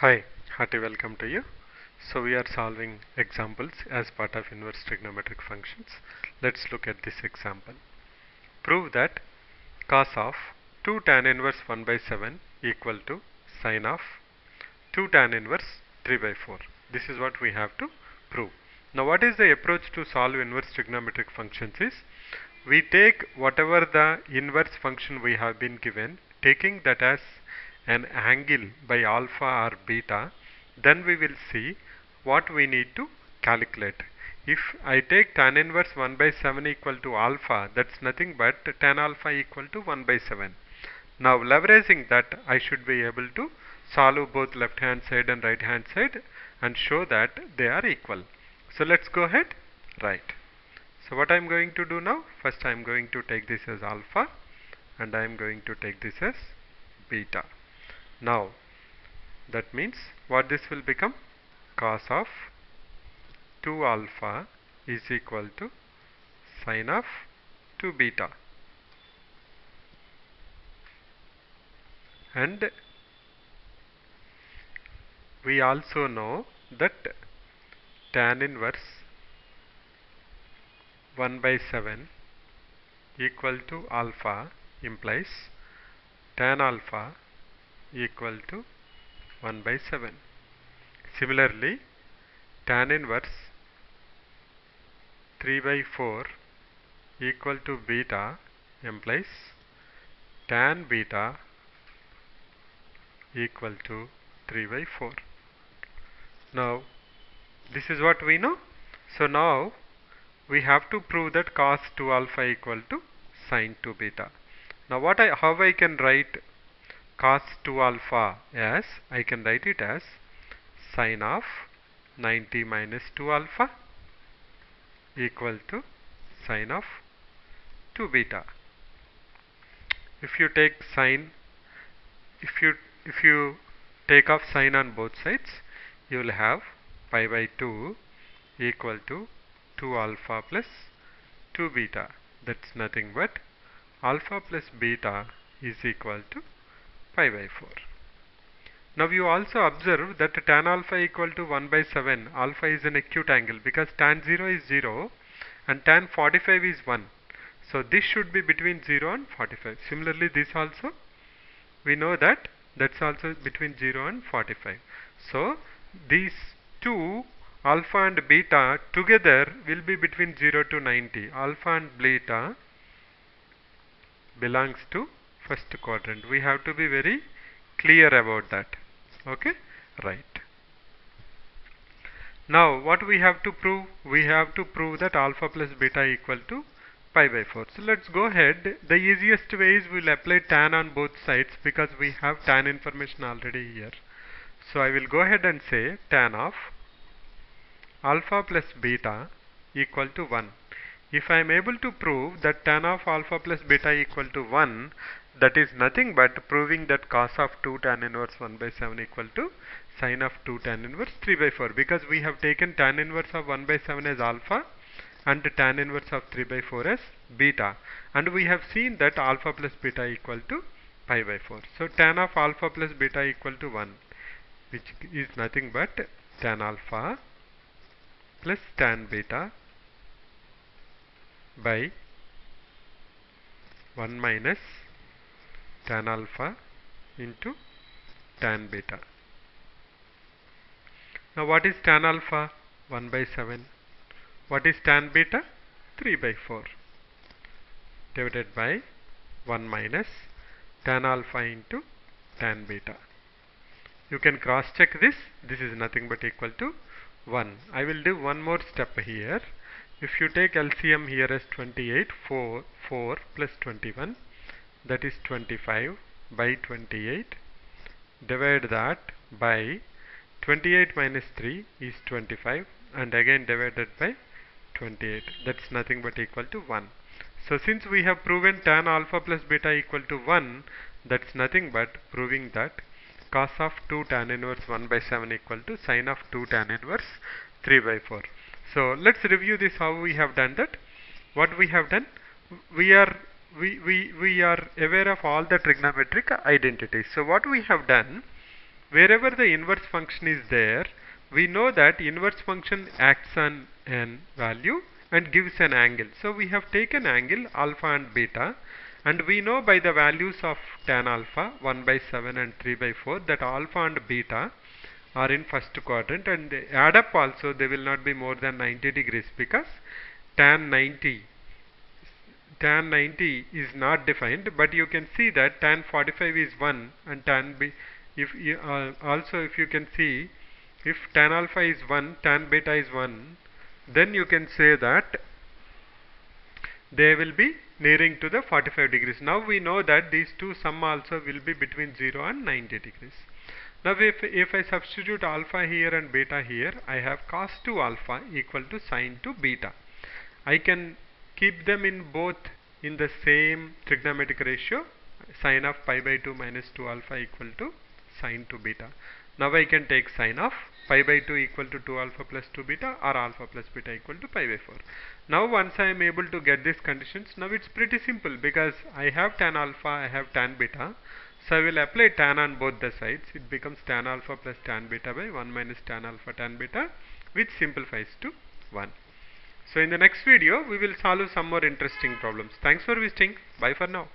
Hi, hearty welcome to you. So we are solving examples as part of inverse trigonometric functions. Let's look at this example. Prove that cos of 2 tan inverse 1 by 7 equal to sine of 2 tan inverse 3 by 4. This is what we have to prove. Now what is the approach to solve inverse trigonometric functions is, we take whatever the inverse function we have been given, taking that as an angle by alpha or beta, then we will see what we need to calculate. If I take tan inverse 1 by 7 equal to alpha, that's nothing but tan alpha equal to 1 by 7. Now leveraging that, I should be able to solve both left hand side and right hand side and show that they are equal. So let's go ahead, write. So what I am going to do now, first I am going to take this as alpha and I am going to take this as beta. Now that means what this will become, cos of 2 alpha is equal to sine of 2 beta, and we also know that tan inverse 1 by 7 equal to alpha implies tan alpha equal to 1 by 7. Similarly, tan inverse 3 by 4 equal to beta implies tan beta equal to 3 by 4. Now this is what we know. So now we have to prove that cos 2 alpha equal to sin 2 beta. Now how I can write cos 2 alpha as, I can write it as sine of 90 minus 2 alpha equal to sine of 2 beta. If you take sine, if you take off sine on both sides, you will have pi by 2 equal to 2 alpha plus 2 beta. That's nothing but alpha plus beta is equal to pi by 4. Now you also observe that tan alpha equal to 1 by 7, alpha is an acute angle because tan 0 is 0 and tan 45 is 1. So this should be between 0 and 45. Similarly this also, we know that that's also between 0 and 45. So these two, alpha and beta, together will be between 0 to 90. Alpha and beta belongs to first quadrant. We have to be very clear about that. Okay, right. Now what we have to prove? We have to prove that alpha plus beta equal to pi by 4. So let's go ahead. The easiest way is we'll apply tan on both sides because we have tan information already here. So I will go ahead and say tan of alpha plus beta equal to 1. If I am able to prove that tan of alpha plus beta equal to 1, that is nothing but proving that cos of 2 tan inverse 1 by 7 equal to sine of 2 tan inverse 3 by 4, because we have taken tan inverse of 1 by 7 as alpha and tan inverse of 3 by 4 as beta, and we have seen that alpha plus beta equal to pi by 4. So tan of alpha plus beta equal to 1, which is nothing but tan alpha plus tan beta by 1 minus tan alpha into tan beta. Now what is tan alpha? 1 by 7. What is tan beta? 3 by 4 divided by 1 minus tan alpha into tan beta. You can cross check this. This is nothing but equal to 1. I will do one more step here. If you take LCM here as 28, 4 plus 21, that is 25 by 28. Divide that by 28 minus 3 is 25, and again divided by 28. That's nothing but equal to 1. So since we have proven tan alpha plus beta equal to 1, that's nothing but proving that cos of 2 tan inverse 1 by 7 equal to sine of 2 tan inverse 3 by 4. So let's review this, how we have done that. What we have done, we are aware of all the trigonometric identities. So what we have done, wherever the inverse function is there, we know that inverse function acts on an value and gives an angle. So we have taken angle alpha and beta, and we know by the values of tan alpha 1 by 7 and 3 by 4 that alpha and beta are in first quadrant, and they add up also they will not be more than 90 degrees because tan 90 is not defined, but you can see that tan 45 is 1 and tan b, if you, also if you can see, if tan alpha is 1, tan beta is 1, then you can say that they will be nearing to the 45 degrees. Now we know that these two sum also will be between 0 and 90 degrees. Now if I substitute alpha here and beta here, I have cos 2 alpha equal to sin 2 beta. I can keep them in both in the same trigonometric ratio, sin of pi by 2 minus 2 alpha equal to sin 2 beta. Now I can take sin of pi by 2 equal to 2 alpha plus 2 beta, or alpha plus beta equal to pi by 4. Now once I am able to get these conditions, now it's pretty simple because I have tan alpha, I have tan beta. So I will apply tan on both the sides. It becomes tan alpha plus tan beta by 1 minus tan alpha tan beta, which simplifies to 1. So in the next video we will solve some more interesting problems. Thanks for visiting. Bye for now.